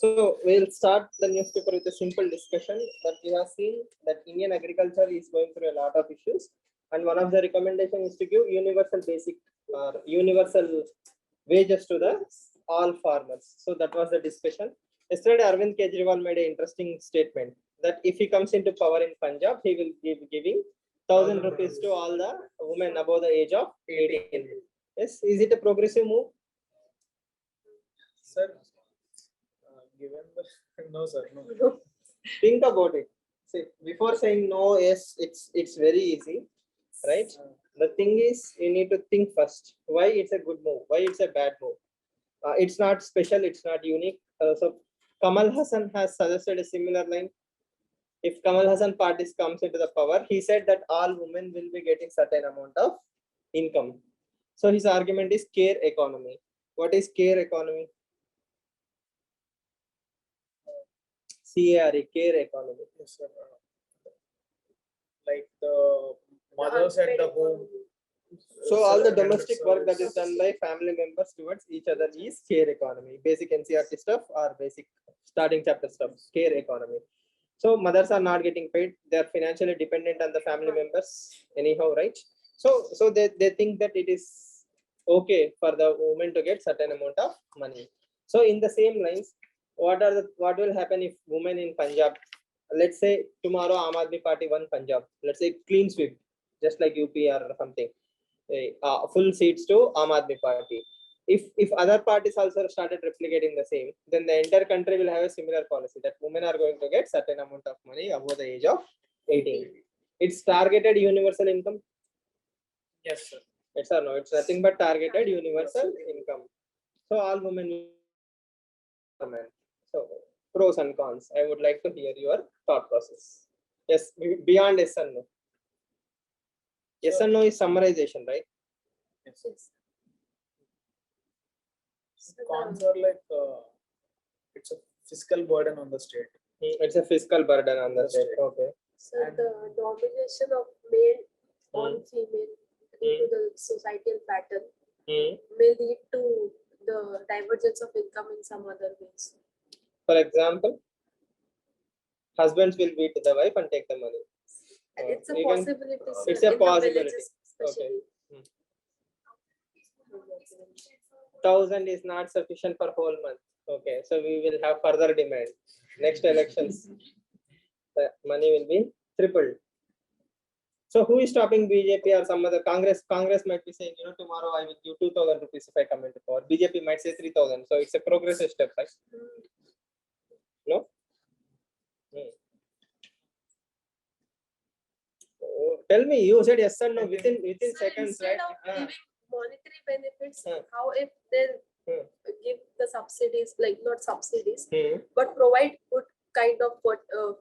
So we'll start the newspaper with a simple discussion that we have seen that Indian agriculture is going through a lot of issues, and one of the recommendation is to give universal basic or universal wages to the all farmers. So that was the discussion. Yesterday, Arvind Kejriwal made an interesting statement that if he comes into power in Punjab, he will give giving 1,000 rupees to all the women above the age of 18. Yes, is it a progressive move? Sir, given the no, sir, no. Think about it. See, before saying no, yes, it's very easy, right? The thing is, you need to think first. Why it's a good move? Why it's a bad move? It's not special. It's not unique. So Kamal Hassan has suggested a similar line. If Kamal Hassan party comes into the power, he said that all women will be getting certain amount of income. So his argument is care economy. What is care economy? CARE, care economy. Yes, sir. Like the mothers at the home. So all the domestic work that is done by family members towards each other is care economy. Basic NCERT stuff or basic starting chapter stuff, care economy. So mothers are not getting paid. They are financially dependent on the family members anyhow, right? So they think that it is okay for the woman to get certain amount of money. So in the same lines, what will happen if women in Punjab, let's say tomorrow Aam Aadmi Party won Punjab, let's say clean sweep, just like UP or something, full seats to Aam Aadmi Party. If other parties also started replicating the same, then the entire country will have a similar policy that women are going to get certain amount of money above the age of 18. It's targeted universal income. Yes, sir. It's or no, it's nothing but targeted universal income. So all women. So pros and cons. I would like to hear your thought process. Yes, beyond yes and no. Yes and no is summarization, right? Yes. Cons are like it's a fiscal burden on the state. It's a fiscal burden on the state. Okay. So the domination of male on female due to the societal pattern may lead to the divergence of income in some other ways. For example, husbands will beat the wife and take the money. And it's a Even- possibility. it's sir, a in the possibility. villages especially. 1,000 is not sufficient for whole month. Okay, so we will have further demand. Next elections, the money will be tripled. So who is stopping BJP or some other Congress? Congress might be saying, tomorrow I will give 2,000 rupees if I come into power. BJP might say 3,000. So it's a progressive step, right? No? Oh, tell me, you said yes or no within So seconds, right? instead of giving monetary benefits, Hmm. how if they Hmm. give the subsidies, like not subsidies, Hmm. but provide good kind of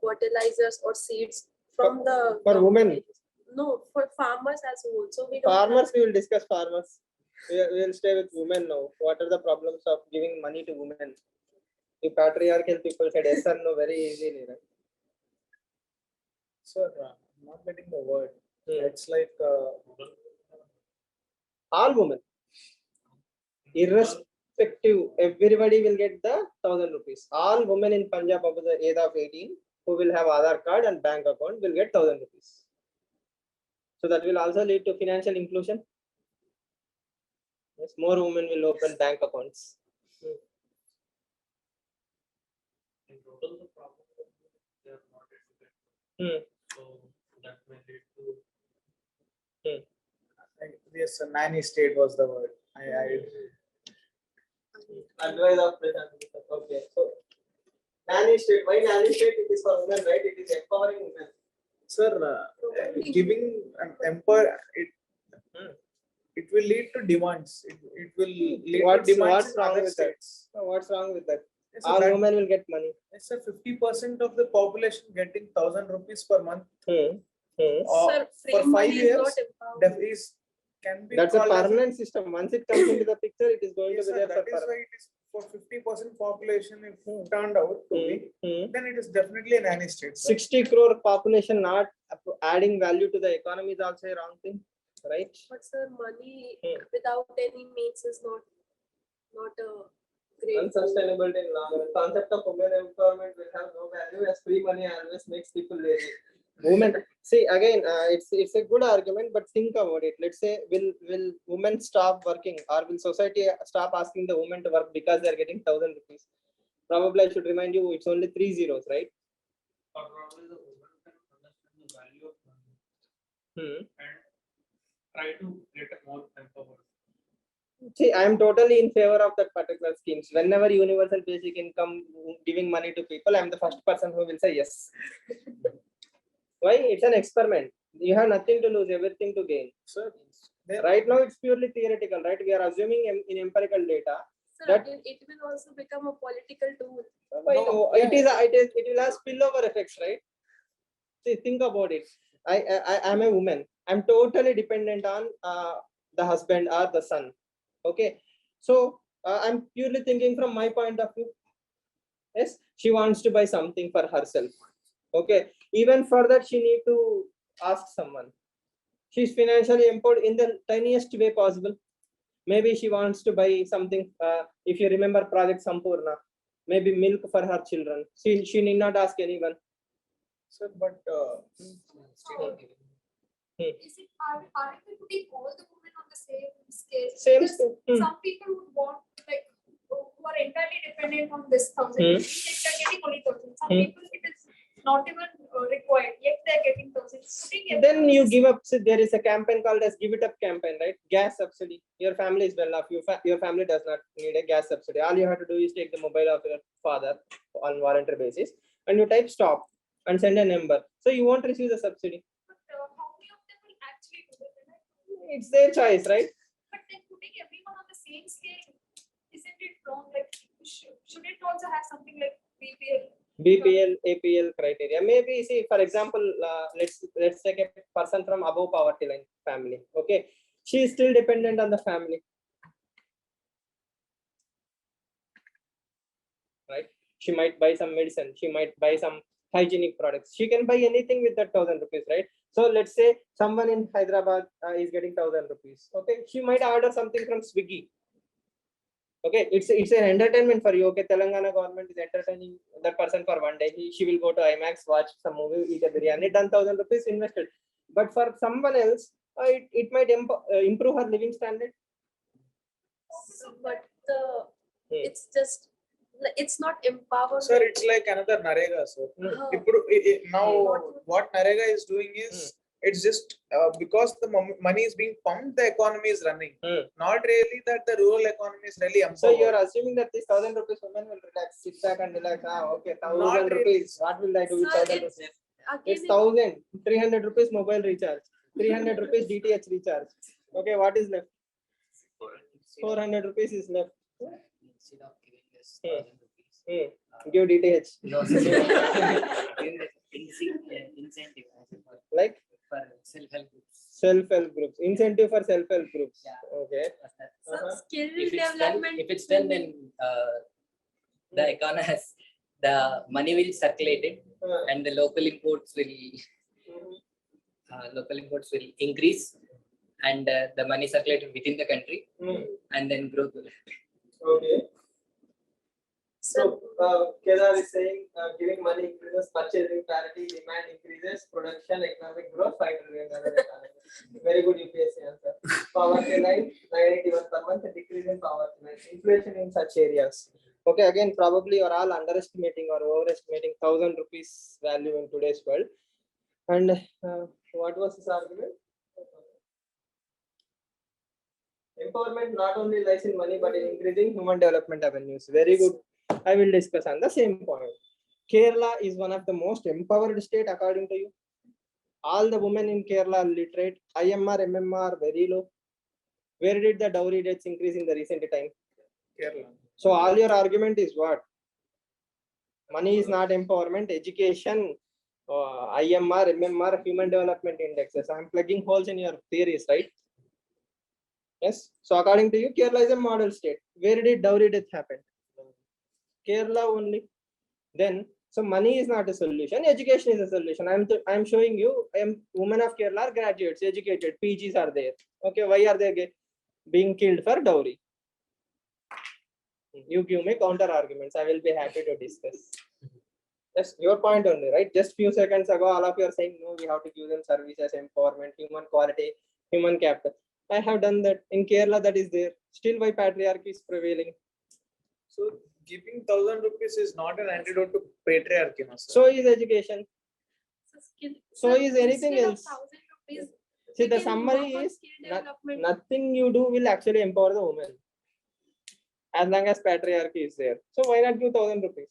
fertilizers or seeds from the For women. government. No, for farmers as well. So we don't Farmers, we will discuss farmers. We will stay with women now. What are the problems of giving money to women? The patriarchal people said yes or no very easily, right? Sir, I'm not getting the word. Hmm. It's like All women, irrespective, everybody will get the 1,000 rupees. All women in Punjab above the age of 18 who will have Aadhaar card and bank account will get 1,000 rupees. So that will also lead to financial inclusion. Yes, more women will open bank accounts. In total, the problem is they are not educated. Hmm. So that may lead to yes, a nanny state was the word. Advice of President. Okay, so nanny state. Why nanny state? It is for women, right? It is empowering women. Sir, giving an empire, it will lead to demands. It will lead What's- to demands what's in wrong other with that? states. So what's wrong with that? Yes, sir, All that- women will get money. yes, sir, 50% of the population getting 1,000 rupees per month. Hmm. Hmm. Sir, free for 5 money is years, not empowering. can be That's a called as permanent system. Once it comes into the picture, it is going Yes, to be sir, there for that is why permanent. it is for 50% population. If turned out to be, Hmm. then it is definitely a nanny state. Sir. 60 crore population not adding value to the economy is also a wrong thing, right? But sir, money Hmm. without any means is not a great. Unsustainability in long run. Concept of women empowerment will have no value as free money always makes people lazy. Women, see again, it's a good argument, but think about it. Let's say, will women stop working, or will society stop asking the women to work because they are getting 1,000 rupees? Probably I should remind you, it's only 3 zeros, right? Or probably the woman can understand the value of money Hmm. and try to get a more empowered. See, I am totally in favor of that particular schemes. Whenever universal basic income giving money to people, I am the first person who will say yes. Why? It's an experiment. You have nothing to lose, everything to gain. Sir, then Right now, it's purely theoretical, right? We are assuming in empirical data. So That- again, it will also become a political tool. Why No, no? yeah. It will have spillover effects, right? See, think about it. I'm a woman. I'm totally dependent on the husband or the son. Okay, so I'm purely thinking from my point of view. Yes, she wants to buy something for herself. Okay, even for that she need to ask someone. She's financially empowered in the tiniest way possible. Maybe she wants to buy something. If you remember Project Sampurna, maybe milk for her children. She need not ask anyone. sir, but Is it are we putting all the women on the same scale? Same Because scale. some people would want like who are entirely dependent on this 1,000. Hmm. They're getting only 1,000. Some Hmm. people it is not even required, yet they're getting 1,000. Putting Then everyone you on the give up. So there is a campaign called as Give It Up campaign, right? Gas subsidy. Your family is well off. Your family does not need a gas subsidy. All you have to do is take the mobile of your father on voluntary basis, and you type stop and send a number. So you won't receive the subsidy. But how many of them will actually do it? It's their choice, right? But then putting everyone on the same scale, isn't it wrong? Like, should it also have something like BPL? BPL, APL criteria. Maybe see, for example, let's take a person from above poverty line family. Okay, she is still dependent on the family, right? She might buy some medicine. She might buy some hygienic products. She can buy anything with that 1,000 rupees, right? So let's say someone in Hyderabad is getting 1,000 rupees. Okay, she might order something from Swiggy. Okay, it's an entertainment for you. Okay, Telangana government is entertaining that person for one day. She will go to IMAX, watch some movie, eat a biryani, done 1,000 rupees invested. But for someone else, it might improve her living standard. But the Hmm. it's just it's not empowerment. sir, it's like another Narega, sir. Uh, ఇప్పుడు now what Narega is doing is it's just because the money is being pumped, the economy is running. Hmm. Not really that the rural economy is really So empowered. you are assuming that this 1,000 rupees woman will relax, sit back and relax. Okay, 1,000 Not really. rupees. What will I do with Sir, 1,000 it's- rupees? again, It's 1,000, 300 rupees mobile recharge, 300 rupees DTH recharge. Okay, what is left? 400 rupees is left. Instead of giving this Hmm. 1,000 rupees, Give DTH. no, sir, giving the incentive Like for self-help groups. self-help groups, incentive for self-help groups. Yeah. Okay. so skill If it's done, development. if it's done, then the economy has the money will circulate it, and the local imports will increase, and the money circulated within the country, and then growth will happen. Okay. So Kedar is saying giving money increases purchasing parity, demand increases, production, economic growth, 5 trillion. Very good UPSC answer. Poverty line 981 per month, decrease in poverty line. Inflation in such areas. Okay, again, probably you're all underestimating or overestimating 1,000 rupees value in today's world. And what was his argument? Empowerment not only lies in money but in increasing human development avenues. Very good. I will discuss on the same point. Kerala is one of the most empowered state according to you. All the women in Kerala are literate. IMR, MMR very low. Where did the dowry rates increase in the recent time? Kerala. So all your argument is what? Money is not empowerment. Education, IMR, MMR, human development indexes. I am plugging holes in your theories, right? Yes. So according to you, Kerala is a model state. Where did dowry death happen? Kerala only. Then, so money is not a solution. Education is a solution. I'm showing you. Women of Kerala are graduates, educated. PGs are there. Okay, why are they being killed for dowry? You give me counter arguments. I will be happy to discuss. Just your point only, right? Just few seconds ago, all of you are saying no. We have to give them services, empowerment, human quality, human capital. I have done that in Kerala. That is there. Still, why patriarchy is prevailing? So giving 1,000 rupees is not an antidote to patriarchy, no, sir. So is education. So Sir, is anything instead of else. 1,000 rupees, See, we the can summary work on is skill development. nothing you do will actually empower the woman as long as patriarchy is there. So why not give 1,000 rupees?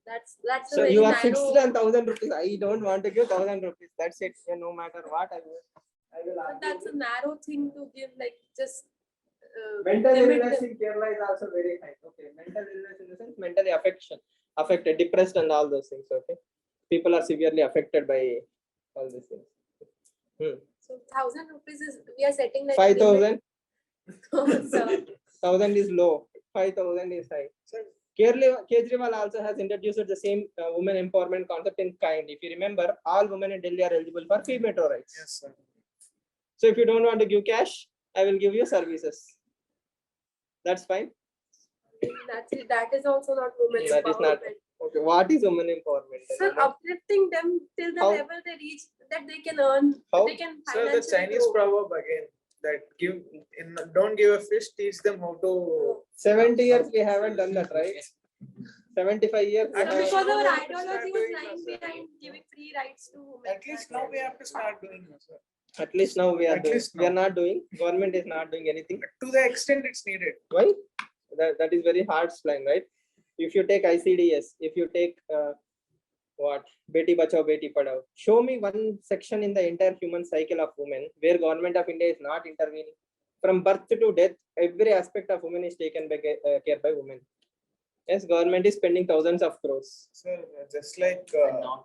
That's a So very you are narrow. fixed on 1,000 rupees. I don't want to give 1,000 rupees. That's it. Yeah, no matter what I will But argue. that's a narrow thing to give, like just Mental limit illness them. in Kerala is also very high. Okay, mental illness in the sense mentally affected, depressed, and all those things. Okay, people are severely affected by all these things. So 1,000 rupees is, we are setting like 5,000. limit. So, 1,000 is low. 5,000 is high. Kejriwal also has introduced the same women empowerment concept in kind. If you remember, all women in Delhi are eligible for free metro rides. Yes, sir. So if you don't want to give cash, I will give you services. That's fine. that's it. That is also not women That is not- empowerment. Okay, what is women empowerment? Sir, uplifting them till the How? level they reach that they can earn, How? they can Sir, the financially Chinese grow. proverb again that don't give a fish, teach them how to. 70 years we haven't done that, right? 75 years. we So have- because our Start ideology was doing lying that, sir. behind giving free rights to women. At least now we have to start doing it, sir. At least now we are At doing. least We are now. not doing. Government is not doing anything. To the extent it's needed. Why? That is very hard line, right? If you take ICDS, if you take what Beti Bachao, Beti Padhao, show me one section in the entire human cycle of women where government of India is not intervening. From birth to death, every aspect of women is taken by care by women. Yes, government is spending thousands of crores. Sir, just like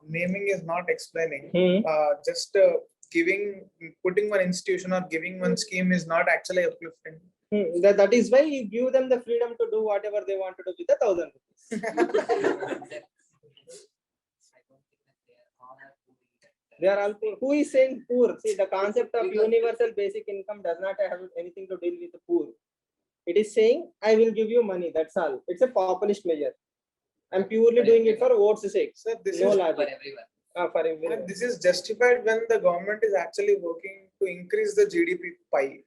naming is not explaining. Hmm. Just putting one institution or giving one scheme is not actually uplifting. That is why you give them the freedom to do whatever they want to do with the 1,000 rupees. They are all poor. Who is saying poor? See, the concept of universal basic income does not have anything to do with the poor. It is saying, I will give you money. That's all. It's a populist measure. I'm purely doing it for votes' sake. Sir, this No is logic. For everyone. For everyone. this is justified when the government is actually working to increase the GDP pie,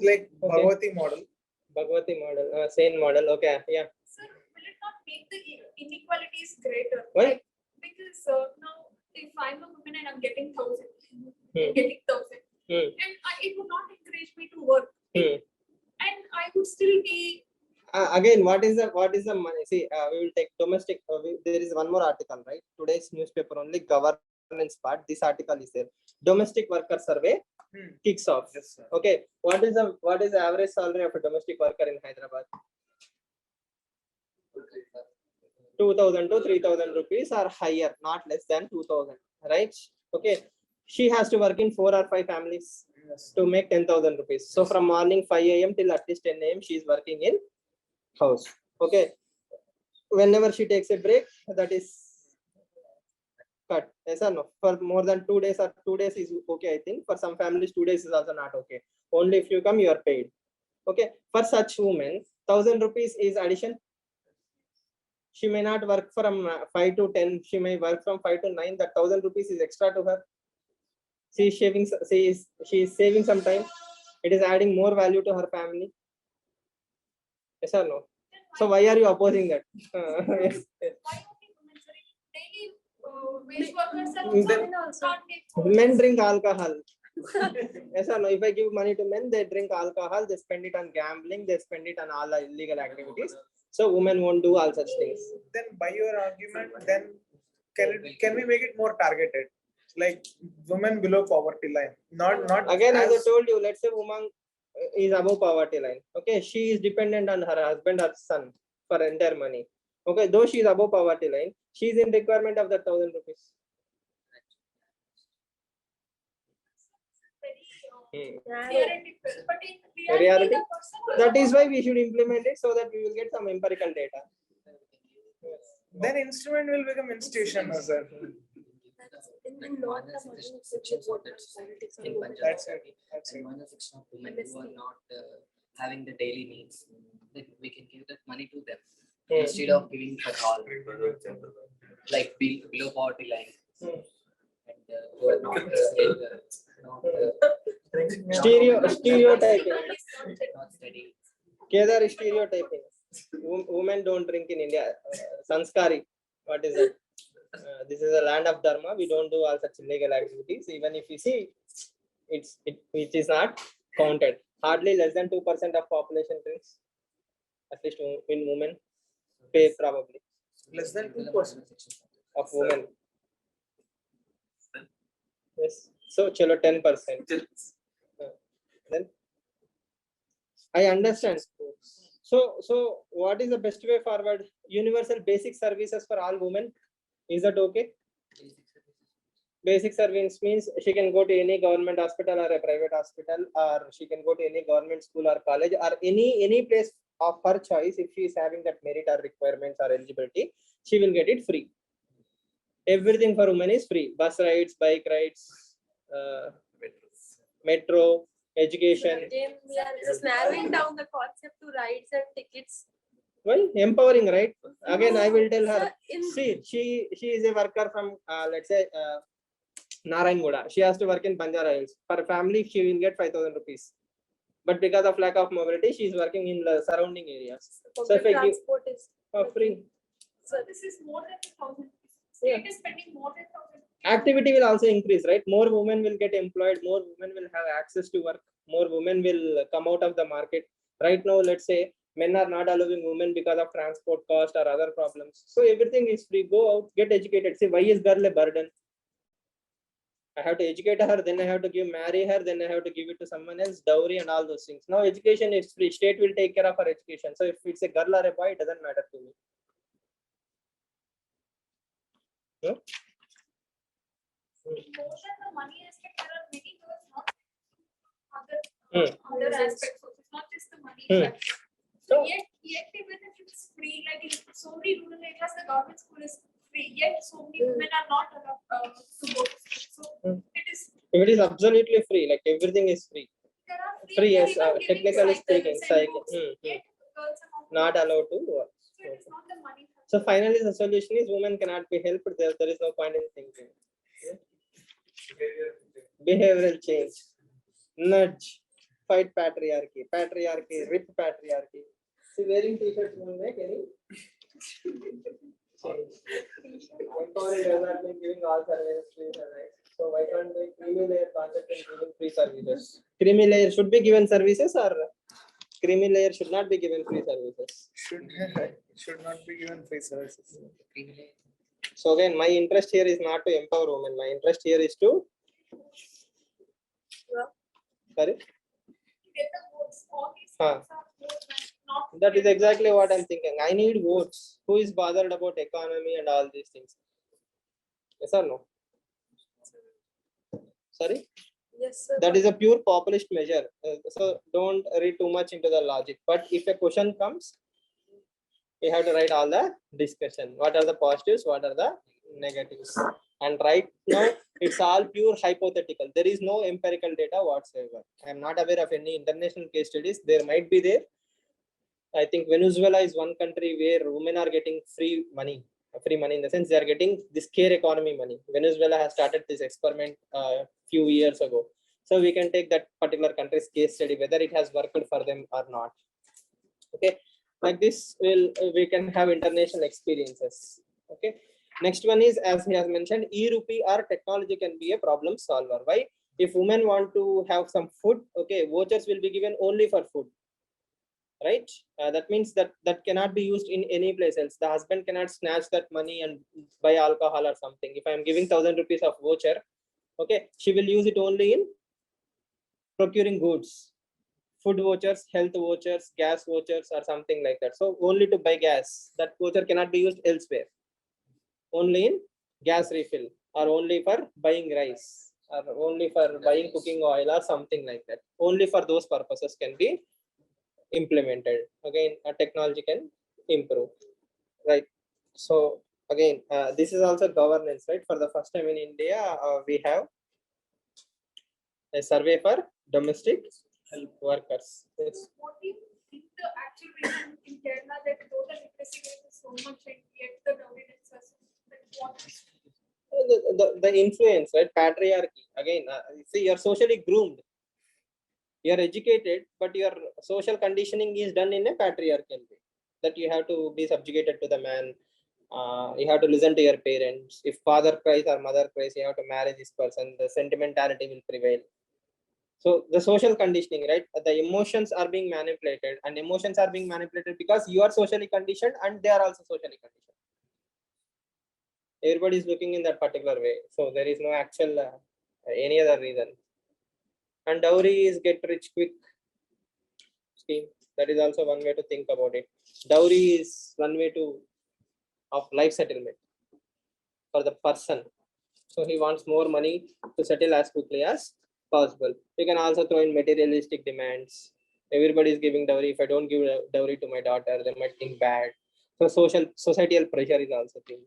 like Bhagwati model. Bhagwati model, sane model. Okay, yeah. Sir, will it not make the inequalities greater? Why? Like, because now, if I'm a woman and I'm getting 1,000, Hmm. getting 1,000, Hmm. and it would not encourage me to work, Hmm. and I would still be. Again, what is the money? See, we will take domestic. There is one more article, right? Today's newspaper only governance part. This article is there. Domestic worker survey kicks off. Yes, sir. Okay, what is the average salary of a domestic worker in Hyderabad? 2,000 to 3,000 rupees or higher, not less than 2,000, right? Okay, she has to work in 4 or 5 families Yes. to make 10,000 rupees. So from morning 5 a.m. till at least 10 a.m. she is working in house. Okay, whenever she takes a break, that is cut. Yes or no? For more than 2 days or 2 days is okay, I think. For some families, 2 days is also not okay. Only if you come, you are paid. Okay, for such women, 1,000 rupees is addition. She may not work from 5 to 10. She may work from 5 to 9. That 1,000 rupees is extra to her. She is saving some time. It is adding more value to her family. Yes or no? So why are you opposing that? Yes, yes. Why only women, sir? Daily wage workers are Then- also can't take Men drink alcohol. Yes or no? If I give money to men, they drink alcohol. They spend it on gambling. They spend it on all the illegal activities. So women won't do all such things. Then by your argument, then can we make it more targeted? Like women below poverty line, not Again, as I told you, let's say woman is above poverty line. Okay, she is dependent on her husband or son for entire money. Okay, though she is above poverty line, she is in requirement of the 1,000 rupees. very Hmm. theoretical, but in Reality? reality, the person who That is why we should implement it so that we will get some empirical data. then instrument will become institution, no, sir. That's in not the money section what politics are In women. Punjab, That's it. That's it. and one section of women who are not having the daily needs, then we can give that money to them Hmm. instead of giving for all, like below poverty line. Hmm. And who are not Stereotyping. not studying. Kedar is stereotyping. Women don't drink in India. Sanskari. What is that? This is a land of dharma. We don't do all such illegal activities. Even if you see, it is not counted. Hardly less than 2% of population drinks. At least in women, pay probably Less than 2%. of women. Yes. So chalo 10%. Then I understand. So what is the best way forward? Universal basic services for all women. Is that okay? Basic service means she can go to any government hospital or a private hospital, or she can go to any government school or college or any place of her choice. If she is having that merit or requirements or eligibility, she will get it free. Everything for women is free. Bus rides, bike rides, metro, education. Again, we are just narrowing down the concept to rides and tickets. Well, empowering, right? Again, I will tell her. Sir, in See, she is a worker from let's say Narayanguda. She has to work in Banjara Hills. For a family, she will get 5,000 rupees. But because of lack of mobility, she is working in the surrounding areas. So if public I give transport is for free, So this is more than 1,000. Yeah. State is spending more than 1,000. activity will also increase, right? More women will get employed, more women will have access to work, more women will come out of the market. Right now, let's say men are not allowing women because of transport cost or other problems. So everything is free. Go out, get educated. See, why is girl a burden? I have to educate her, then I have to marry her, then I have to give it to someone else, dowry and all those things. Now education is free. State will take care of her education. So if it's a girl or a boy, it doesn't matter to me. No? More than the money aspect, there are many girls not other Hmm. other aspects. So it's not just the money. Hmm. So yet even if it's free, like in so many rural areas, the government school is free. Yet so many women are not allowed to go to school. So Hmm. it is If it is absolutely free, like everything is free. there are Free, they are yes, even giving technically speaking, cycles and cycle. books, yet girls are Not allowed to work. So it is not the money. So finally, the solution is women cannot be helped. There is no point in thinking. Behavioral change, nudge, fight patriarchy, rip patriarchy. See, wearing t-shirts won't make any change. Empowering does not mean giving all services free service. So why can't we creamy layer concept in giving free services? Creamy layer should be given services, or creamy layer should not be given free services. Should not be given free services. So again, my interest here is not to empower women. My interest here is to sorry. Get the votes. All these Huh. things are votes and not. That is exactly what I'm thinking. I need votes. Who is bothered about economy and all these things? Yes or no? Sorry? yes, sir. That is a pure populist measure. So don't read too much into the logic. But if a question comes, you have to write all the discussion. What are the positives? What are the negatives? And right now, it's all pure hypothetical. There is no empirical data whatsoever. I am not aware of any international case studies. There might be there. I think Venezuela is one country where women are getting free money in the sense they are getting this care economy money. Venezuela has started this experiment a few years ago. So we can take that particular country's case study, whether it has worked for them or not. Okay, like this, we can have international experiences. Okay, next one is, as he has mentioned, e-rupee or technology can be a problem solver. Why? If women want to have some food, okay, vouchers will be given only for food. Right, that means that cannot be used in any place else. The husband cannot snatch that money and buy alcohol or something. If I am giving 1,000 rupees of voucher, okay, she will use it only in procuring goods, food vouchers, health vouchers, gas vouchers, or something like that. So only to buy gas. That voucher cannot be used elsewhere. Only in gas refill, or only for buying rice, or only for buying cooking oil, or something like that. Only for those purposes can be implemented. Again, technology can improve, right? So again, this is also governance, right? For the first time in India, we have a survey for domestic workers. Yes. What do you think the actual reason in Kerala that though the literacy rate is so much and yet the dowry rates are so what The influence, right? Patriarchy. Again, see, you're socially groomed. You're educated, but your social conditioning is done in a patriarchal way. That you have to be subjugated to the man. You have to listen to your parents. If father cries or mother cries, you have to marry this person. The sentimentality will prevail. So the social conditioning, right? The emotions are being manipulated, and emotions are being manipulated because you are socially conditioned and they are also socially conditioned. Everybody is looking in that particular way. So there is no actual any other reason. And dowry is get rich quick scheme. That is also one way to think about it. Dowry is one way to of life settlement for the person. So he wants more money to settle as quickly as possible. You can also throw in materialistic demands. Everybody is giving dowry. If I don't give dowry to my daughter, they might think bad. So societal pressure is also thing.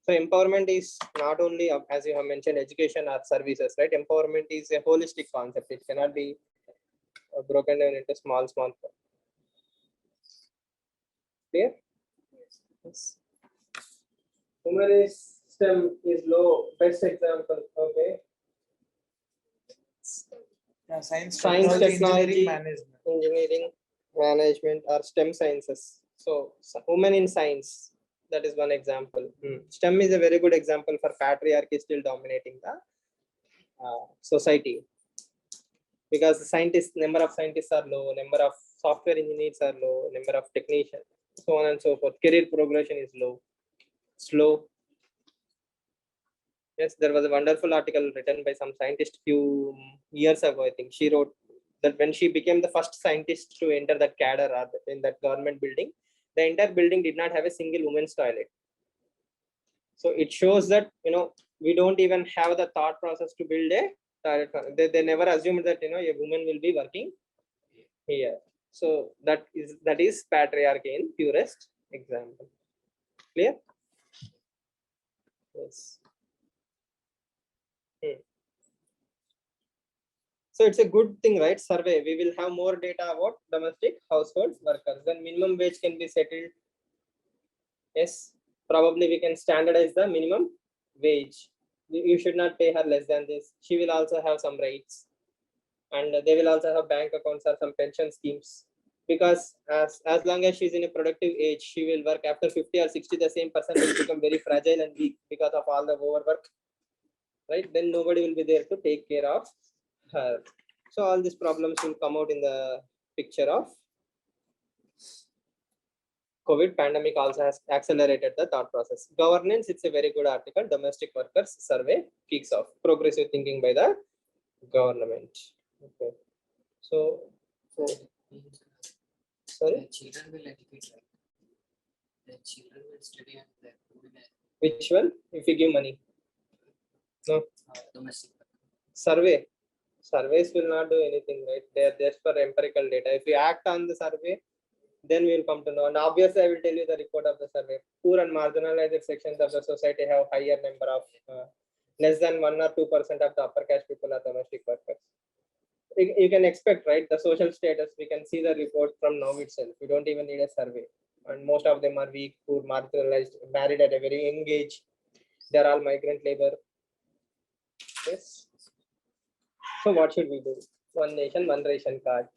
So empowerment is not only as you have mentioned, education or services, right? Empowerment is a holistic concept. It cannot be broken down into small. Clear? Yes. Humanist STEM is low. Best example. Okay. Yeah, science, Science, technology, management. engineering, management, or STEM sciences. So women in science, that is one example. STEM is a very good example for patriarchy still dominating the society, because the number of scientists are low, number of software engineers are low, number of technicians, so on and so forth. Career progression is slow. Yes, there was a wonderful article written by some scientist few years ago. I think she wrote that when she became the first scientist to enter that cadre or in that government building, the entire building did not have a single women's toilet. So it shows that, we don't even have the thought process to build a toilet. They never assumed that, a woman will be working here. So that is patriarchy in purest example. Clear? Yes. So it's a good thing, right? Survey. We will have more data about domestic household workers. Then minimum wage can be settled. Yes, probably we can standardize the minimum wage. You should not pay her less than this. She will also have some rights, and they will also have bank accounts or some pension schemes. Because as long as she's in a productive age, she will work. After 50 or 60, the same person will become very fragile and weak because of all the overwork. Right? Then nobody will be there to take care of her. So all these problems will come out in the picture of COVID pandemic. Also has accelerated the thought process. Governance, it's a very good article. Domestic workers survey kicks off. Progressive thinking by the government. Okay. So sorry? The children will educate, right? The children will study and they Which one? If you give money? No. Domestic. Surveys will not do anything, right? They are just for empirical data. If you act on the survey, then we will come to know. And obviously, I will tell you the report of the survey. Poor and marginalized sections of the society have higher number of less than 1 or 2% of the upper caste people are domestic workers. You can expect, right? The social status, we can see the report from now itself. We don't even need a survey. And most of them are weak, poor, marginalized, married at a very young age. They are all migrant labor. Yes. So what should we do? One nation, one ration card,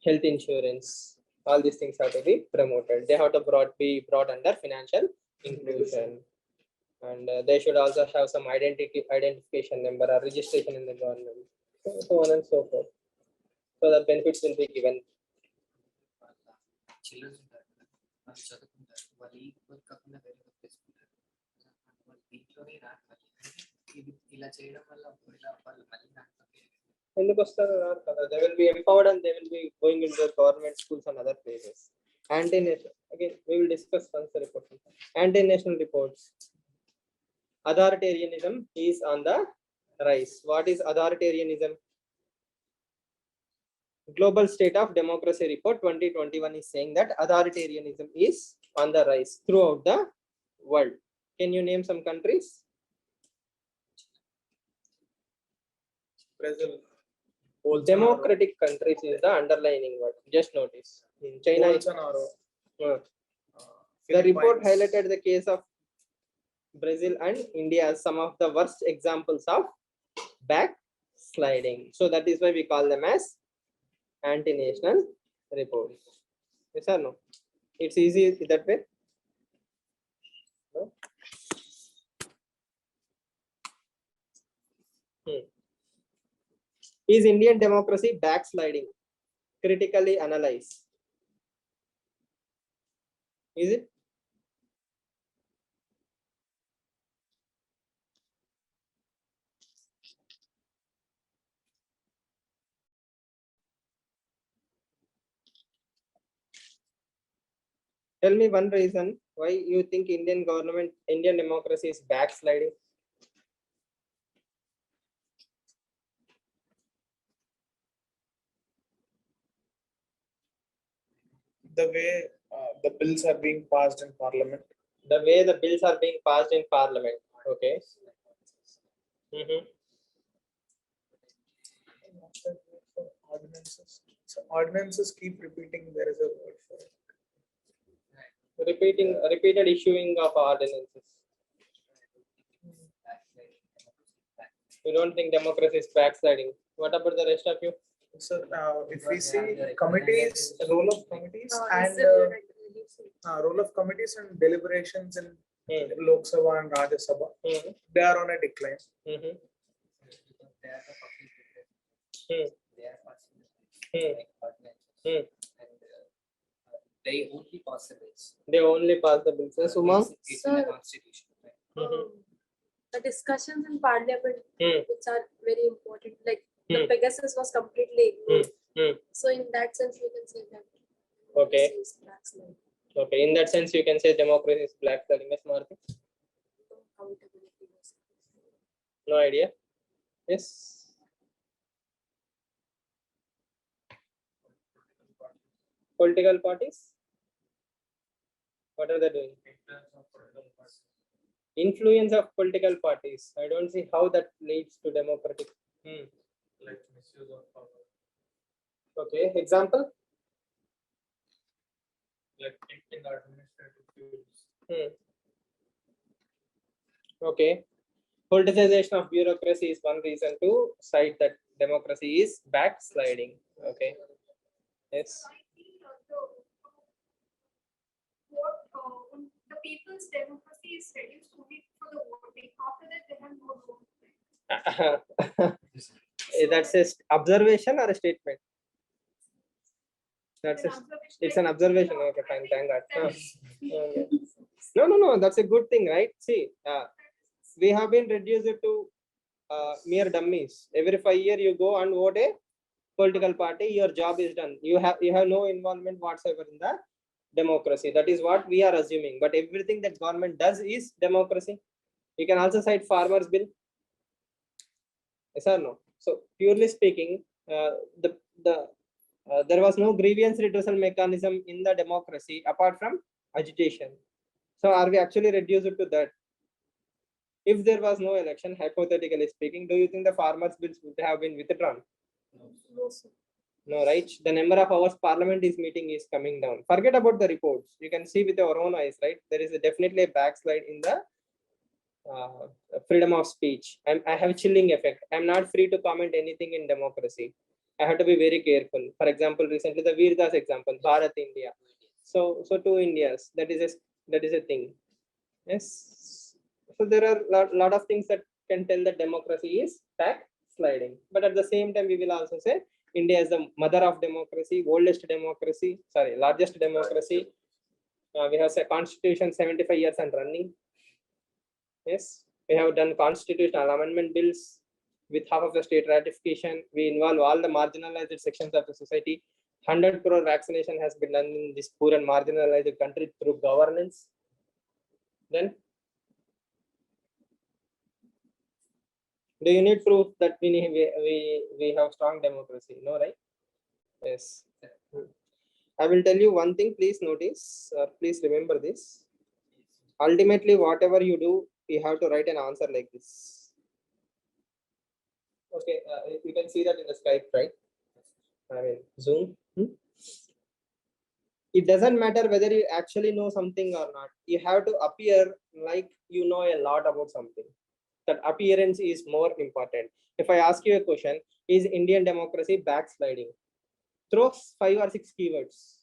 health insurance, all these things have to be promoted. They have to be brought under financial inclusion, and they should also have some identification number or registration in the government, so on and so forth, so that benefits will be given. Children వాళ్ళు చదువుకుంటారు, వాళ్ళు ఈ work కాకుండా వేరే work చేసుకుంటారు, వాళ్ళు దీంట్లోనే రావాలి. ఇలా చేయడం వల్ల వాళ్ళు మళ్ళీ ఎందుకు వస్తారు? They will be empowered and they will be going into the government schools and other places. Anti-national, again we will discuss once the report. Anti-national reports. Authoritarianism is on the rise. What is authoritarianism? Global State of Democracy Report 2021 is saying that authoritarianism is on the rise throughout the world. Can you name some countries? Brazil. Democratic countries is the underlining word. Just notice. In China, Bolsonaro. uh, the report Philippines. highlighted the case of Brazil and India as some of the worst examples of backsliding. So that is why we call them as anti-national reports. Yes or no? It's easy that way. No? Is Indian democracy backsliding? Critically analyze. Is it? Tell me one reason why you think Indian democracy is backsliding. The way the bills are being passed in parliament. The way the bills are being passed in parliament. Okay. Ordinances. So ordinances keep repeating. There is a word for it. Repeated issuing of ordinances. You don't think democracy is backsliding? What about the rest of you? So if we see committees, role of committees and role of committees and deliberations in Lok Sabha and Rajya Sabha, they are on a decline. They are the public figures. They are passing like ordinances. And they only pass the bills. They only pass the bills. Yes, Uma? It's in the constitution. Right? The discussions in parliament, Hmm. which are very important, like the Hmm. Pegasus was completely ignored. Hmm. So in that sense, we can say that. Okay. this is backsliding. Okay. In that sense, you can say democracy is backsliding. Yes, Maruti? No accountability was- No idea. Yes. Political parties. What are they doing? Influence of political parties. I don't see how that leads to democratic. Like misuse of power, Okay. Example. like in the administrative fields. Okay. Politicization of bureaucracy is one reason to cite that democracy is backsliding. Okay. Yes. So I feel the people's democracy is reduced only for the voting. After that, they have no vote. That's a observation or a statement? That's An a, observation, it's like, an observation. Okay, fine. Thank God. Okay. No. That's a good thing, right? See, we have been reduced to mere dummies. Every 5 years you go and vote a political party. Your job is done. You have no involvement whatsoever in the democracy. That is what we are assuming. But everything that government does is democracy. You can also cite farmers bill. Yes or no? So purely speaking, there was no grievance redressal mechanism in the democracy apart from agitation. So are we actually reduced to that? If there was no election, hypothetically speaking, do you think the farmers bills would have been withdrawn? No, sir. No, right? The number of hours parliament is meeting is coming down. Forget about the reports. You can see with your own eyes, right? There is definitely a backslide in the freedom of speech. I have a chilling effect. I'm not free to comment anything in democracy. I have to be very careful. For example, recently the Veerdas example, Bharat India. So two Indias. That is a thing. Yes. So there are lot of things that can tell that democracy is backsliding. But at the same time, we will also say India is the mother of democracy, largest democracy. We have a constitution 75 years and running. Yes, we have done constitutional amendment bills with half of the state ratification. We involve all the marginalized sections of the society. 100 crore vaccination has been done in this poor and marginalized country through governance. Then, do you need proof that we have strong democracy? No, right? Yes. I will tell you one thing. Please notice, please remember this. Ultimately, whatever you do, you have to write an answer like this. Okay, you can see that in the Skype, right? I mean, Zoom. It doesn't matter whether you actually know something or not. You have to appear like you know a lot about something. That appearance is more important. If I ask you a question, is Indian democracy backsliding? Throw 5 or 6 keywords.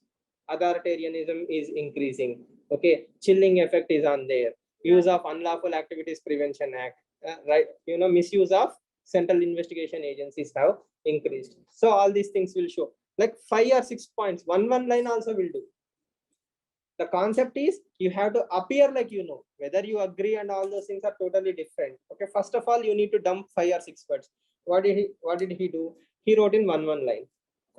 Authoritarianism is increasing. Okay, chilling effect is on there. Use of unlawful activities prevention act, right? Misuse of central investigation agencies have increased. So all these things will show like 5 or 6 points. One line also will do. The concept is you have to appear like you know. Whether you agree and all those things are totally different. Okay, first of all, you need to dump 5 or 6 words. What did he do? He wrote in one line.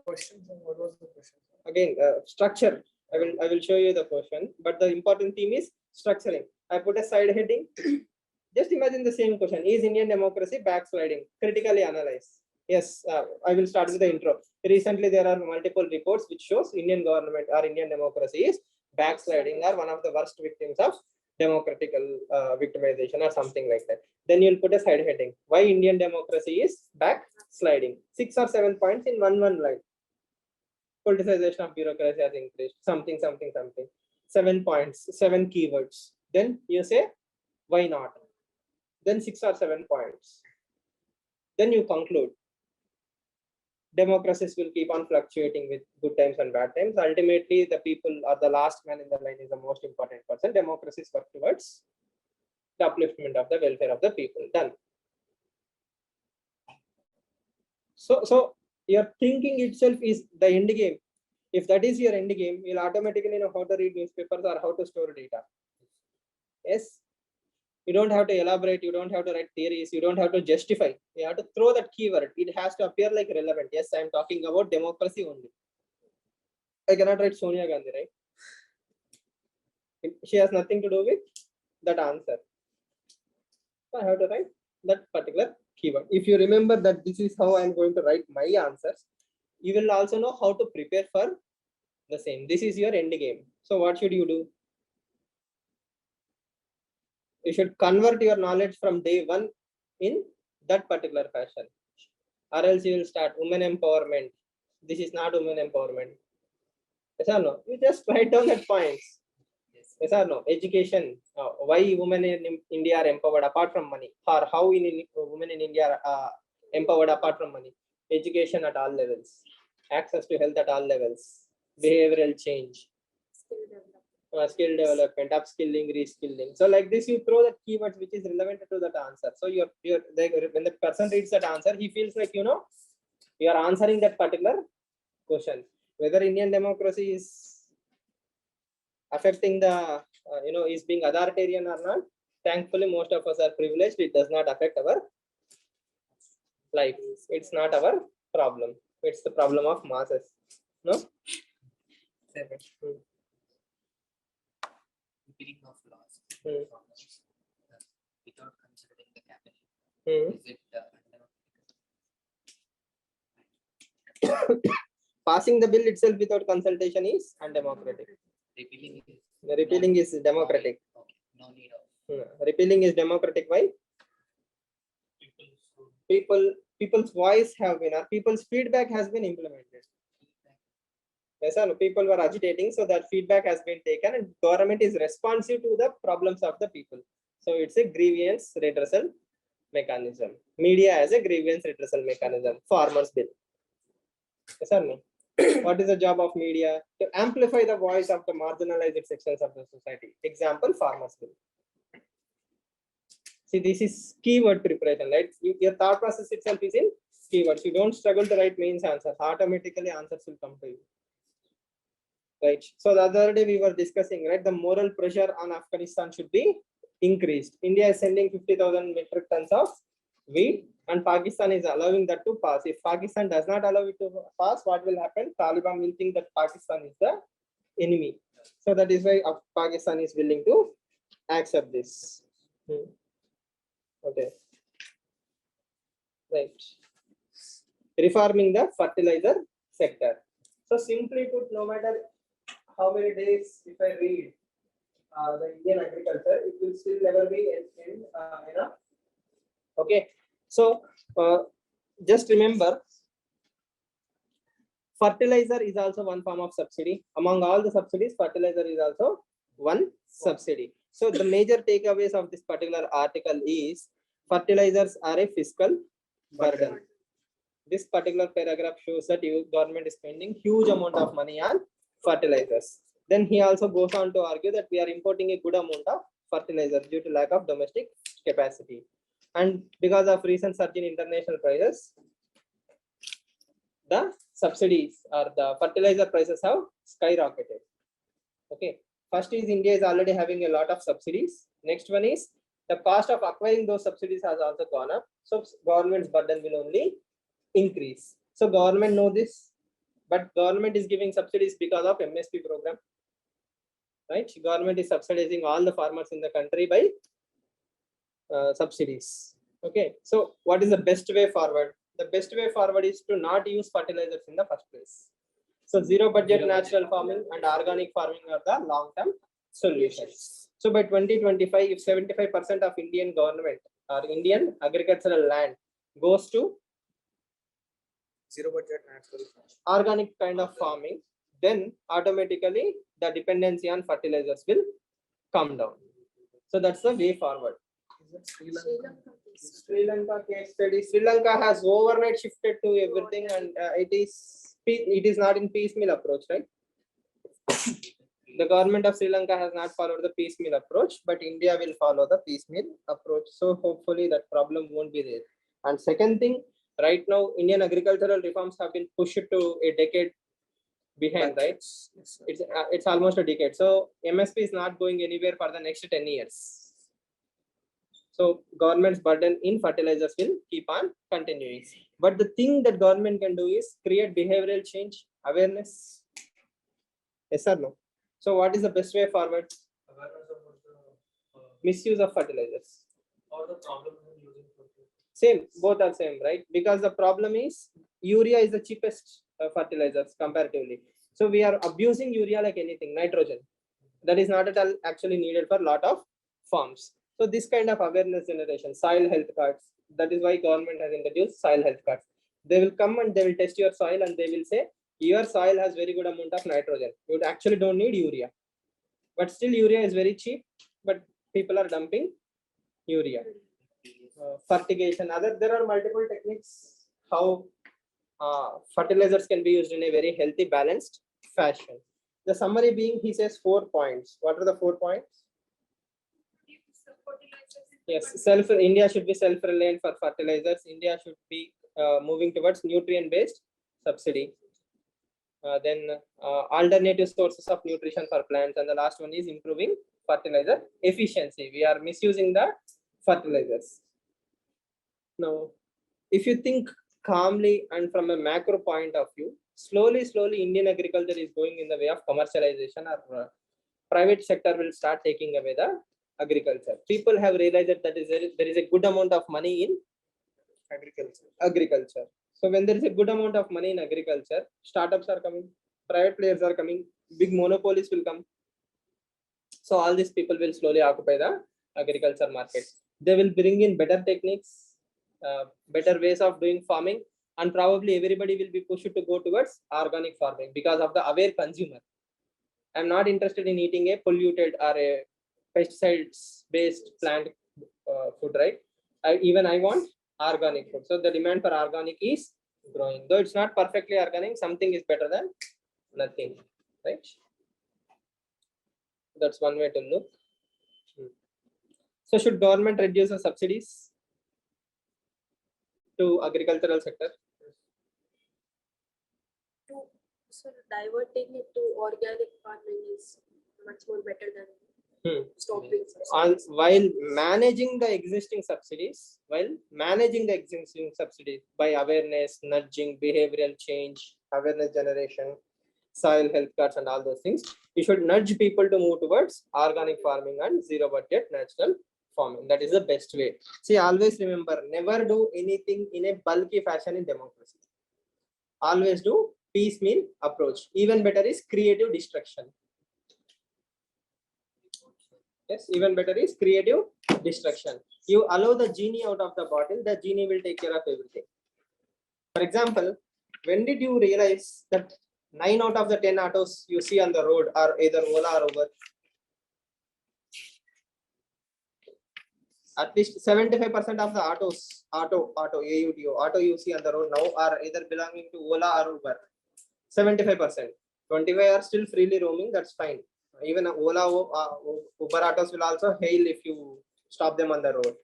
Question. What was the question? Again, structure. I will show you the question, but the important theme is structuring. I put a side heading. Just imagine the same question: is Indian democracy backsliding? Critically analyze. Yes, I will start with the intro. Recently, there are multiple reports which shows Indian government or Indian democracy is backsliding or one of the worst victims of democratical victimization or something like that. Then you'll put a side heading: why Indian democracy is backsliding. 6 or 7 points in one line. Politicization of bureaucracy has increased, something. 7 points, 7 keywords. Then you say, why not? Then 6 or 7 points. Then you conclude. Democracies will keep on fluctuating with good times and bad times. Ultimately, the people or the last man in the line is the most important person. Democracies work towards the upliftment of the welfare of the people. Done. So your thinking itself is the end game. If that is your end game, you'll automatically know how to read newspapers or how to store data. Yes, you don't have to elaborate, you don't have to write theories, you don't have to justify. You have to throw that keyword. It has to appear like relevant. Yes, I'm talking about democracy only. I cannot write Sonia Gandhi, right? She has nothing to do with that answer. So I have to write that particular keyword. If you remember that this is how I'm going to write my answers, you will also know how to prepare for the same. This is your end game. So what should you do? You should convert your knowledge from day one in that particular fashion, or else you will start women empowerment. This is not women empowerment. Yes or no? You just write down that points. Yes or no? Education. Why women in India are empowered apart from money, or how women in India are empowered apart from money? Education at all levels, access to health at all levels, behavioral change, skill development, upskilling, reskilling. So like this, you throw the keywords which is relevant to that answer. So when the person reads that answer, he feels like you are answering that particular question. Whether Indian democracy is affecting the is being authoritarian or not. Thankfully, most of us are privileged. It does not affect our life. It's not our problem. It's the problem of masses. No. Repeating of laws Hmm. without considering the cabinet. Is it Passing the bill itself without consultation is undemocratic. repealing is Democratic. Okay, no need of. Repealing is democratic. Why? People's voice have been, or people's feedback has been implemented. Yes, sir. People were agitating, so that feedback has been taken, and government is responsive to the problems of the people. So it's a grievance redressal mechanism. Media as a grievance redressal mechanism. Farmers bill. Yes, sir. No. What is the job of media? To amplify the voice of the marginalized sections of the society. Example, farmers bill. See, this is keyword preparation, right? Your thought process itself is in keywords. You don't struggle to write mains answers. Automatically answers will come to you. Right. So the other day we were discussing, right? The moral pressure on Afghanistan should be increased. India is sending 50,000 metric tons of wheat, and Pakistan is allowing that to pass. If Pakistan does not allow it to pass, what will happen? Taliban will think that Pakistan is the enemy. So that is why Pakistan is willing to accept this. Okay. Right. Reforming the fertilizer sector. So simply put, no matter how many days if I read the Indian agriculture, it will still never be enough. Okay. So just remember, fertilizer is also one form of subsidy. Among all the subsidies, fertilizer is also one subsidy. So the major takeaways of this particular article is fertilizers are a fiscal burden. This particular paragraph shows that government is spending huge amount of money on fertilizers. Then he also goes on to argue that we are importing a good amount of fertilizers due to lack of domestic capacity. And because of recent surge in international prices, the subsidies or the fertilizer prices have skyrocketed. Okay. First is India is already having a lot of subsidies. Next one is the cost of acquiring those subsidies has also gone up. So government's burden will only increase. So government know this, but government is giving subsidies because of MSP program. Right? Government is subsidizing all the farmers in the country by subsidies. Okay. So what is the best way forward? The best way forward is to not use fertilizers in the first place. So zero budget natural farming and organic farming are the long-term solutions. So by 2025, if 75% of Indian government or Indian agricultural land goes to Zero budget natural. organic kind of farming, then automatically the dependency on fertilizers will come down. So that's the way forward. Sri Lanka. Sri Lanka case study. Sri Lanka has overnight shifted to everything, and it is not in piecemeal approach, right? The government of Sri Lanka has not followed the piecemeal approach, but India will follow the piecemeal approach. So hopefully that problem won't be there. And second thing, right now Indian agricultural reforms have been pushed to a decade behind, right? It's almost a decade. So MSP is not going anywhere for the next 10 years. So government's burden in fertilizers will keep on continuing. But the thing that government can do is create behavioral change, awareness. Yes or no? So what is the best way forward? Awareness about the Misuse of fertilizers. or the problem in using fertilizer. Same, both are same, right? Because the problem is urea is the cheapest fertilizers comparatively. So we are abusing urea like anything, nitrogen. That is not at all actually needed for a lot of farms. So this kind of awareness generation, soil health cards, that is why government has introduced soil health cards. They will come and they will test your soil and they will say, your soil has very good amount of nitrogen. You actually don't need urea. But still urea is very cheap, but people are dumping urea. Fertigation, there are multiple techniques how fertilizers can be used in a very healthy, balanced fashion. The summary being, he says 4 points. What are the 4 points? Yes, India should be self-reliant for fertilizers. India should be moving towards nutrient-based subsidy. Then alternative sources of nutrition for plants, and the last one is improving fertilizer efficiency. We are misusing the fertilizers. Now, if you think calmly and from a macro point of view, slowly Indian agriculture is going in the way of commercialization, or private sector will start taking away the agriculture. People have realized that there is a good amount of money in agriculture. So when there is a good amount of money in agriculture, startups are coming, private players are coming, big monopolies will come. So all these people will slowly occupy the agriculture market. They will bring in better techniques, better ways of doing farming, and probably everybody will be pushed to go towards organic farming because of the aware consumer. I'm not interested in eating a polluted or a pesticides based plant food, right? I want organic food. So the demand for organic is growing. Though it's not perfectly organic, something is better than nothing, right? That's one way to look. So should government reduce the subsidies to agricultural sector? So diverting it to organic farming is much more better than stopping. While managing the existing subsidies, by awareness, nudging, behavioral change, awareness generation, soil health cards, and all those things, you should nudge people to move towards organic farming and zero budget natural farming. That is the best way. See, always remember, never do anything in a bulky fashion in democracy. Always do piecemeal approach. Even better is creative destruction. Yes, even better is creative destruction. You allow the genie out of the bottle, the genie will take care of everything. For example, when did you realize that 9 out of the 10 autos you see on the road are either Ola or Uber? At least 75% of the auto you see on the road now are either belonging to Ola or Uber. 75%. 25 are still freely roaming, that's fine. Even Ola, Uber autos will also hail if you stop them on the road.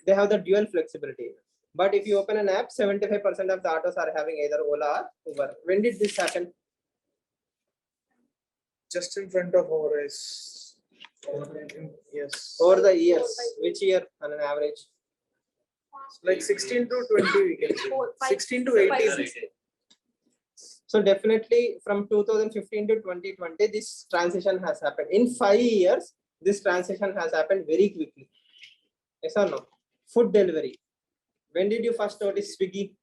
They have the dual flexibility. But if you open an app, 75% of the autos are having either Ola or Uber. When did this happen? Just in front of our eyes. Yes. Over the years. Which year on an average? Like 16 to 20 we can say. 16 to 18. So definitely from 2015 to 2020, this transition has happened. In 5 years, this transition has happened very quickly. Yes or no? Food delivery. When did you first notice Swiggy?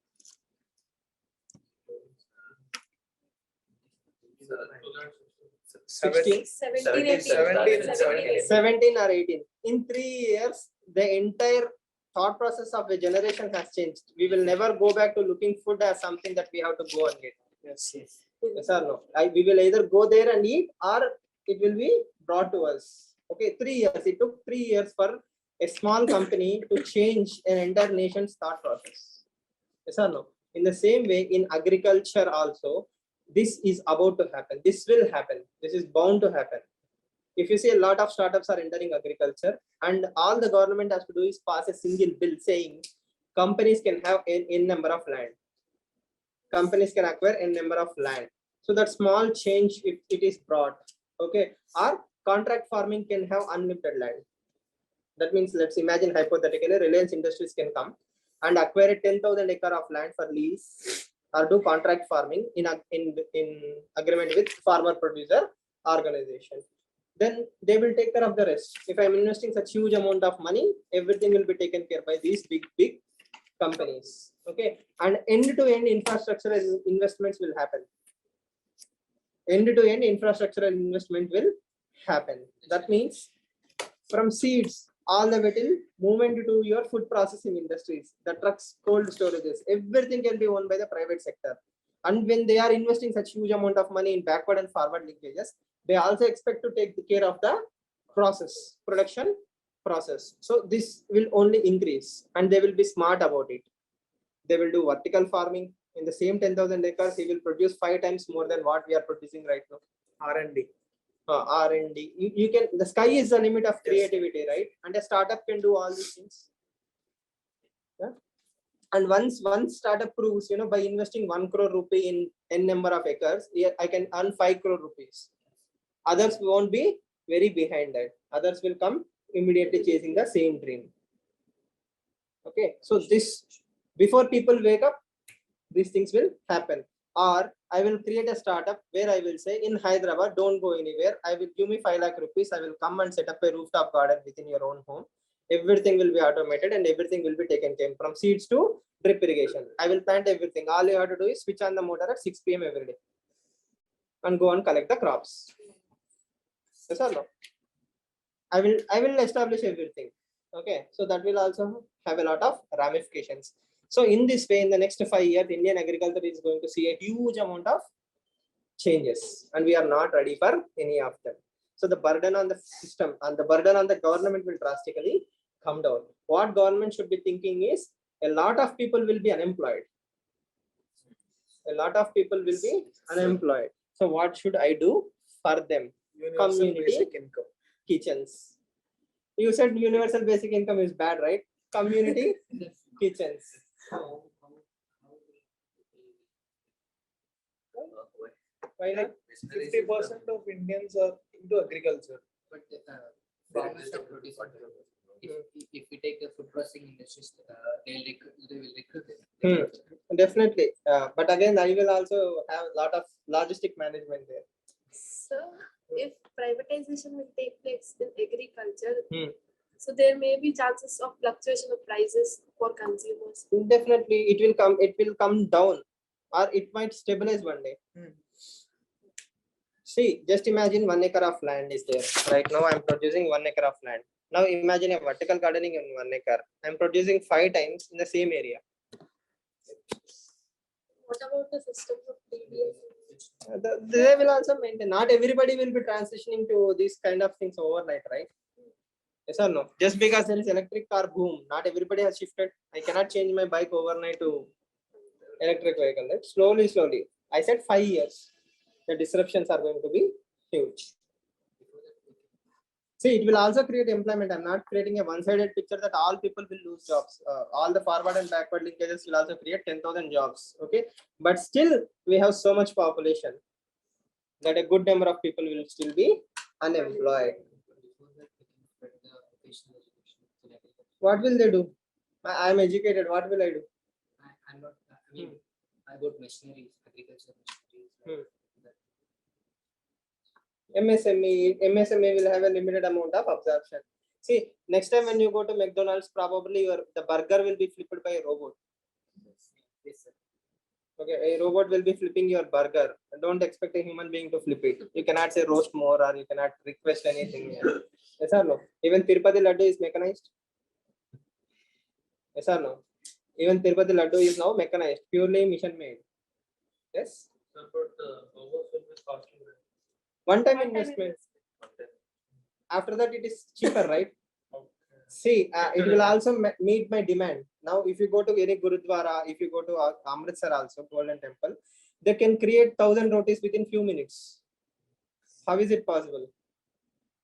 16, 17 or 18. In 3 years, the entire thought process of the generation has changed. We will never go back to looking food as something that we have to go and get. Yes or no? We will either go there and eat or it will be brought to us. Okay, 3 years. It took 3 years for a small company to change an entire nation's thought process. Yes or no? In the same way, in agriculture also, this is about to happen. This will happen. This is bound to happen. If you see a lot of startups are entering agriculture, and all the government has to do is pass a single bill saying companies can have n number of land. Companies can acquire n number of land. So that small change, if it is brought, okay, or contract farming can have unlimited land. That means, let's imagine hypothetically, Reliance Industries can come and acquire a 10,000 acre of land for lease or do contract farming in agreement with farmer producer organization. Then they will take care of the rest. If I'm investing such huge amount of money, everything will be taken care by these big companies. Okay, and end-to-end infrastructural investments will happen. End-to-end infrastructural investment will happen. That means from seeds all the way till movement to your food processing industries, the trucks, cold storages, everything can be owned by the private sector. And when they are investing such huge amount of money in backward and forward linkages, they also expect to take care of the production process. So this will only increase and they will be smart about it. They will do vertical farming. In the same 10,000 acres, he will produce 5 times more than what we are producing right now. R&D. R&D. You can, the sky is the limit of creativity, right? And a startup can do all these things. Yeah. And once one startup proves, by investing 1 crore rupee in n number of acres, I can earn 5 crore rupees. Others won't be very behind that. Others will come immediately chasing the same dream. Okay, so this, before people wake up, these things will happen. Or I will create a startup where I will say, in Hyderabad, don't go anywhere. I will give me 5 lakh rupees. I will come and set up a rooftop garden within your own home. Everything will be automated and everything will be taken care from seeds to drip irrigation. I will plant everything. All you have to do is switch on the motor at 6 PM every day and go and collect the crops. Yes or no? I will establish everything. Okay, so that will also have a lot of ramifications. So in this way, in the next 5 years, Indian agriculture is going to see a huge amount of changes, and we are not ready for any of them. So the burden on the system and the burden on the government will drastically come down. What government should be thinking is, a lot of people will be unemployed. A lot of people will be unemployed. So what should I do for them? Universal Community basic income. kitchens. You said universal basic income is bad, right? Community kitchens. Why not? 50% of Indians are into agriculture. But if we take the food processing industries, they will recruit them. Definitely. But again, I will also have a lot of logistic management there. So if privatization will take place in agriculture, so there may be chances of fluctuation of prices for consumers. Definitely, it will come down, or it might stabilize one day. See, just imagine 1 acre of land is there. Right now, I'm producing 1 acre of land. Now imagine a vertical gardening in 1 acre. I'm producing 5 times in the same area. What about the system of TDS? They will also maintain. Not everybody will be transitioning to these kind of things overnight, right? Yes or no? Just because there is electric car boom, not everybody has shifted. I cannot change my bike overnight to electric vehicle. Right? Slowly, slowly. I said 5 years. The disruptions are going to be huge. See, it will also create employment. I'm not creating a one-sided picture that all people will lose jobs. All the forward and backward linkages will also create 10,000 jobs. Okay, but still we have so much population that a good number of people will still be unemployed. Before that, we can spread the vocational education to everyone. What will they do? I'm educated. What will I do? I'm not, I mean, about machineries, agriculture machineries. MSME will have a limited amount of absorption. See, next time when you go to McDonald's, probably the burger will be flipped by a robot. Yes, sir. Okay, a robot will be flipping your burger. Don't expect a human being to flip it. You cannot say roast more or you cannot request anything. Yes or no? Even Tirupati Laddu is mechanized. Yes or no? Even Tirupati Laddu is now mechanized, purely mission made. Yes. But almost will be costing. One-time investment. After that, it is cheaper, right? See, it will also meet my demand. Now, if you go to any Gurudwara, if you go to Amritsar also, Golden Temple, they can create 1,000 rotis within few minutes. How is it possible?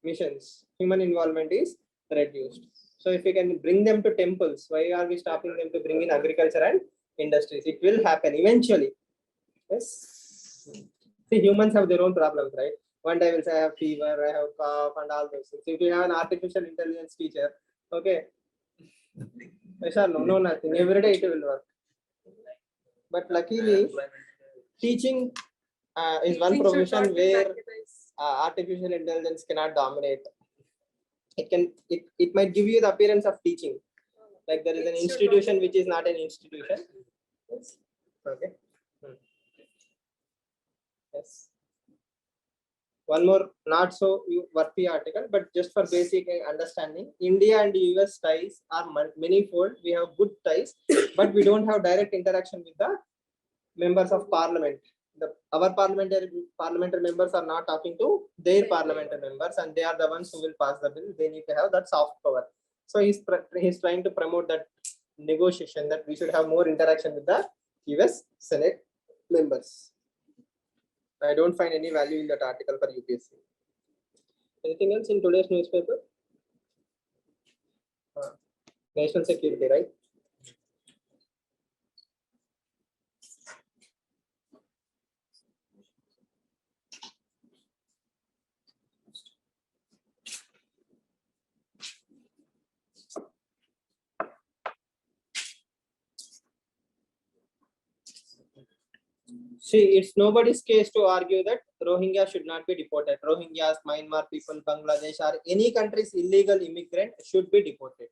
Missions, human involvement is reduced. So if we can bring them to temples, why are we stopping them to bring in agriculture and industries? It will happen eventually. Yes. See, humans have their own problems, right? One day I will say I have fever, I have cough, and all those things. If you have an artificial intelligence teacher, okay. Yes or no? No, nothing. Every day it will work. But luckily, teaching is one Teaching should profession not be where sacrificed. artificial intelligence cannot dominate. It might give you the appearance of teaching. Like there is an It should institution not be. which is not an institution. Yes. Okay. Yes. One more not so worthy article, but just for basic understanding, India and US ties are manifold. We have good ties, but we don't have direct interaction with the members of parliament. Our parliamentary members are not talking to their parliamentary members, and they are the ones who will pass the bill. They need to have that soft power. So he's trying to promote that negotiation, that we should have more interaction with the US Senate members. I don't find any value in that article for UPSC. Anything else in today's newspaper? National security, right? See, it's nobody's case to argue that Rohingya should not be deported. Rohingyas, Myanmar people, Bangladesh, or any country's illegal immigrant should be deported.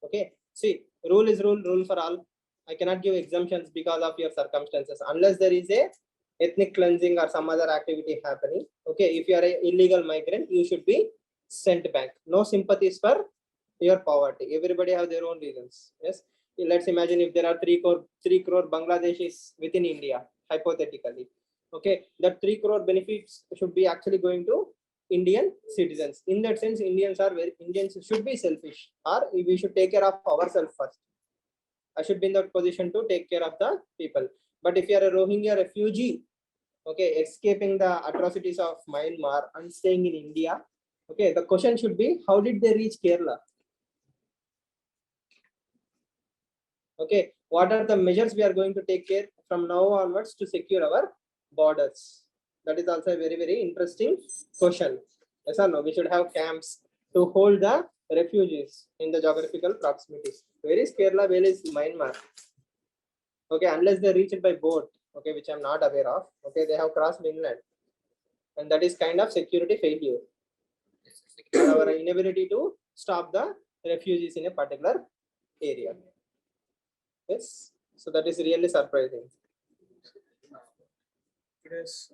Okay. See, rule is rule for all. I cannot give exemptions because of your circumstances unless there is a ethnic cleansing or some other activity happening. Okay. If you are an illegal migrant, you should be sent back. No sympathies for your poverty. Everybody have their own reasons. Yes. Let's imagine if there are 3 crore Bangladeshis within India, hypothetically. Okay, that 3 crore benefits should be actually going to Indian citizens. In that sense, Indians should be selfish, or we should take care of ourselves first. I should be in that position to take care of the people. But if you are a Rohingya refugee, okay, escaping the atrocities of Myanmar and staying in India, okay, the question should be, how did they reach Kerala? Okay, what are the measures we are going to take care from now onwards to secure our borders? That is also a very, very interesting question. Yes or no? We should have camps to hold the refugees in the geographical proximity. Where is Kerala? Where is Myanmar? Okay, unless they reach it by boat, okay, which I'm not aware of. Okay, they have crossed inland, and that is kind of security failure. Our inability to stop the refugees in a particular area. Yes, so that is really surprising. It is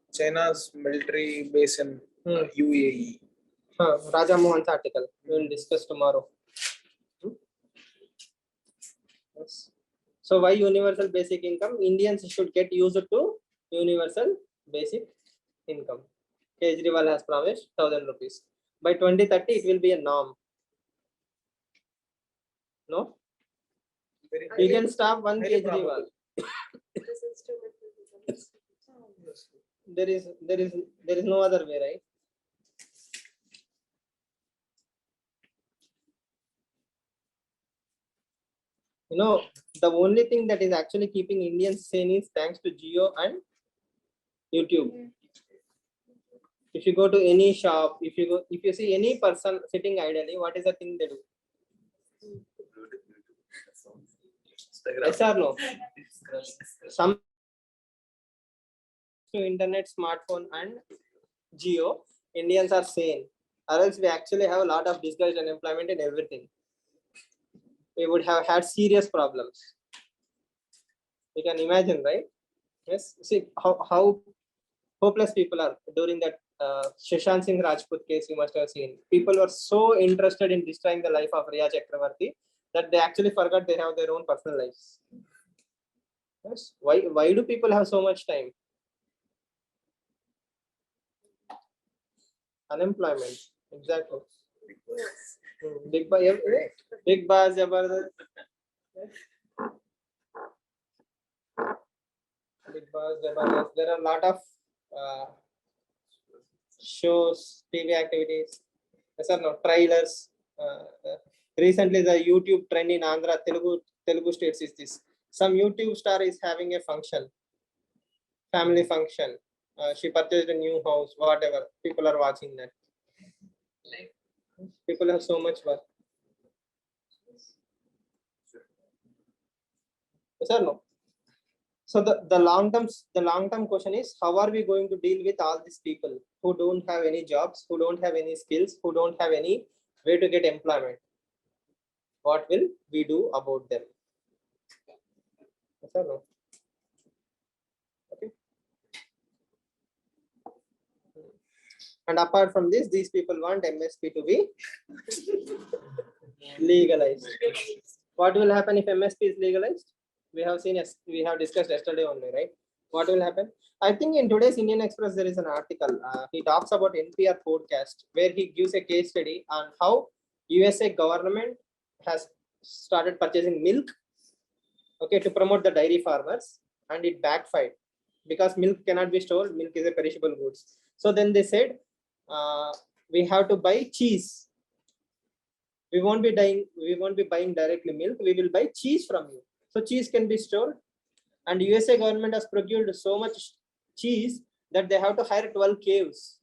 China's military base in UAE. Raja Mohan's article. We will discuss tomorrow. Yes. So why universal basic income? Indians should get used to universal basic income. Kejriwal has promised 1,000 rupees. By 2030, it will be a norm. No? Very You can stop one highly Kejriwal. probable. This instrument will become Yes. There is no other way, right? You know, the only thing that is actually keeping Indians sane is thanks to Jio and YouTube. If you go to any shop, if you see any person sitting idly, what is the thing they do? Yes or no? Some to internet, smartphone, and Jio, Indians are sane. Or else we actually have a lot of disguised unemployment in everything. We would have had serious problems. You can imagine, right? Yes. See how hopeless people are during that Shashank Singh Rajput case. You must have seen. People were so interested in destroying the life of Riya Chakravarti that they actually forgot they have their own personal lives. Yes. Why do people have so much time? Unemployment. Exactly. Big Boss, Jabardast. Big Boss, Jabardast. There are a lot of shows, TV activities. Yes or no? Trailers. Recently, the YouTube trend in Andhra, Telugu states is this. Some YouTube star is having a function, family function. She purchased a new house, whatever. People are watching that. Like, People have so much work. Yes or no? So the long term question is, how are we going to deal with all these people who don't have any jobs, who don't have any skills, who don't have any way to get employment? What will we do about them? Yes or no? Okay. And apart from this, these people want MSP to be legalized. What will happen if MSP is legalized? We have discussed yesterday only, right? What will happen? I think in today's Indian Express there is an article. He talks about NPR podcast where he gives a case study on how USA government has started purchasing milk, okay, to promote the dairy farmers, and it backfired because milk cannot be stored. Milk is a perishable goods. So then they said, we have to buy cheese. We won't be buying directly milk. We will buy cheese from you. So cheese can be stored, and USA government has procured so much cheese that they have to hire 12 caves.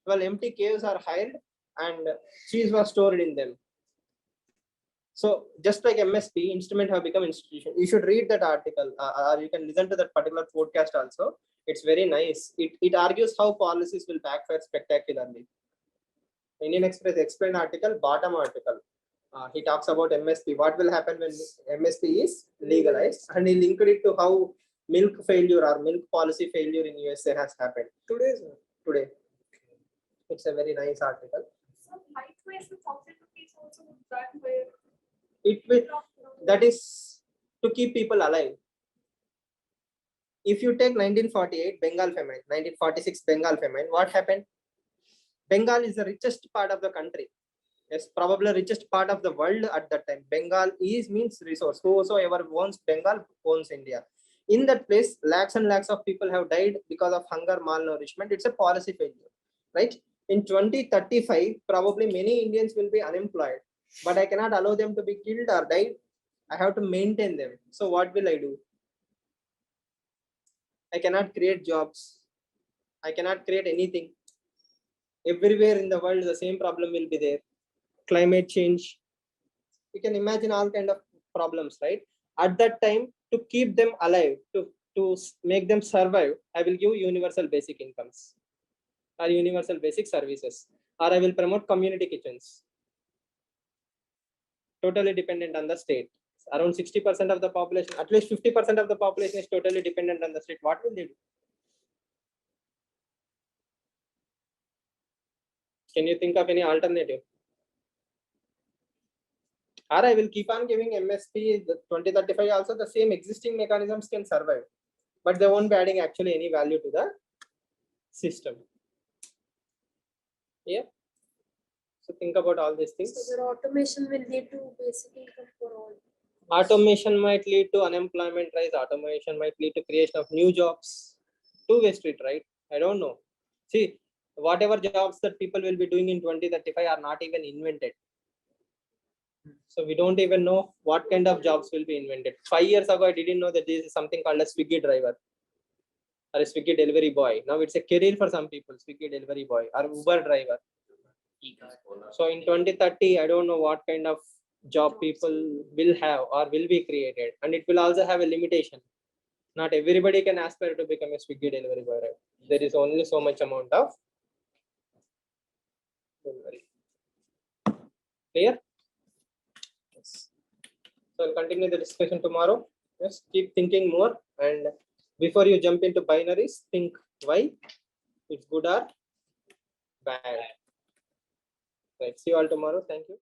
12 empty caves are hired, and cheese was stored in them. So just like MSP, instrument have become institution. You should read that article, or you can listen to that particular podcast also. It's very nice. It argues how policies will backfire spectacularly. Indian Express explained article, bottom article. He talks about MSP. What will happen when MSP is legalized, and he linked it to how milk failure or milk policy failure in USA has happened today. It's a very nice article. So likewise, the 1,000 rupees also would backfire. It will, that is to keep people alive. If you take 1948 Bengal famine, 1946 Bengal famine, what happened? Bengal is the richest part of the country. Yes, probably richest part of the world at that time. Bengal is means resource. Whosoever owns Bengal owns India. In that place, lakhs and lakhs of people have died because of hunger, malnourishment. It's a policy failure, right? In 2035, probably many Indians will be unemployed, but I cannot allow them to be killed or died. I have to maintain them. So what will I do? I cannot create jobs. I cannot create anything. Everywhere in the world, the same problem will be there. Climate change. You can imagine all kind of problems, right? At that time, to keep them alive, to make them survive, I will give universal basic incomes or universal basic services, or I will promote community kitchens. Totally dependent on the state. Around 60% of the population, at least 50% of the population is totally dependent on the state. What will they do? Can you think of any alternative? or I will keep on giving MSP the 2035 also, the same existing mechanisms can survive, but they won't be adding actually any value to the system. Yeah. So think about all these things. So the automation will lead to basic income for all. Automation might lead to unemployment rise. Automation might lead to creation of new jobs. Two-way street, right? I don't know. See, whatever jobs that people will be doing in 2035 are not even invented. So we don't even know what kind of jobs will be invented. 5 years ago, I didn't know that there is something called a Swiggy driver or a Swiggy delivery boy. Now it's a career for some people, Swiggy delivery boy or Uber driver. So in 2030, I don't know what kind of job people will have or will be created, and it will also have a limitation. Not everybody can aspire to become a Swiggy delivery boy, right? There is only so much amount of delivery. Clear? Yes. So I'll continue the discussion tomorrow. Yes, keep thinking more, and before you jump into binaries, think why it's good or bad. Right. See you all tomorrow. Thank you.